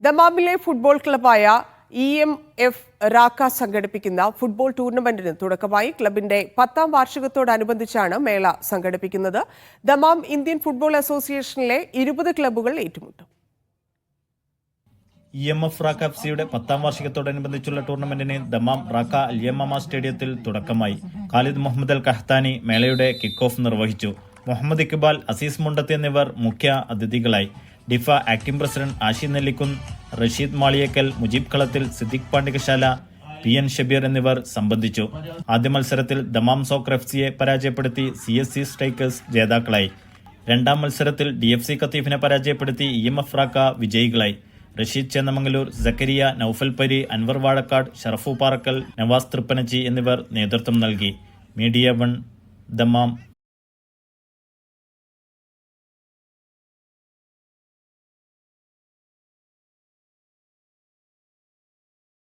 ദമാമിലെ football ക്ലബായ EMF Raca സംഘടിപ്പിക്കുന്ന football ടൂർണമെന്റിന് തുടക്കമായി. ക്ലബിന്റെ 10ാം വാർഷികത്തോടനുബന്ധിച്ചാണ് മേള സംഘടിപ്പിക്കുന്നത്. ദമാം ഇന്ത്യൻ ഫുട്ബോൾ അസോസിയേഷനിലെ 20 ക്ലബ്ബുകൾ ഏറ്റുമുട്ടും. EMF റാക്ക FCയുടെ 10ാം വാർഷികത്തോടനുബന്ധിച്ചുള്ള ടൂർണമെന്റിന് ദമാം റാക്ക അൽയമമ സ്റ്റേഡിയത്തിൽ തുടക്കമായി. ഖാലിദ് മുഹമ്മദ് അൽ കഹ്താനി മേളയുടെ കിക്ക് ഓഫ് നിർവഹിച്ചു. മുഹമ്മദ് ഇക്ബാൽ, അസീസ് മുണ്ടത്ത് എന്നിവർ മുഖ്യ അതിഥികളായി. ഡിഫ ആക്ടിംഗ് പ്രസിഡന്റ് ആഷി നെല്ലിക്കുന്ന്, റഷീദ് മാളിയേക്കൽ, മുജീബ് കളത്തിൽ, സിദ്ദിഖ് പാണ്ടികശാല, PN ഷബീർ എന്നിവർ സംബന്ധിച്ചു. ആദ്യ മത്സരത്തിൽ ദമാം സോക്കർ FCയെ പരാജയപ്പെടുത്തി CSC സ്ട്രൈക്കേഴ്സ് ജേതാക്കളായി. രണ്ടാം മത്സരത്തിൽ DFC കത്തീഫിനെ പരാജയപ്പെടുത്തി EMF റാക്ക വിജയികളായി. റഷീദ് ചേന്നമംഗലൂർ, സക്കരിയ, നൌഫൽ പരി, അൻവർ വാഴക്കാട്, ഷറഫു പാറക്കൽ, നവാസ് തൃപ്പനച്ചി എന്നിവർ നേതൃത്വം നൽകി. Media 1 Dammam.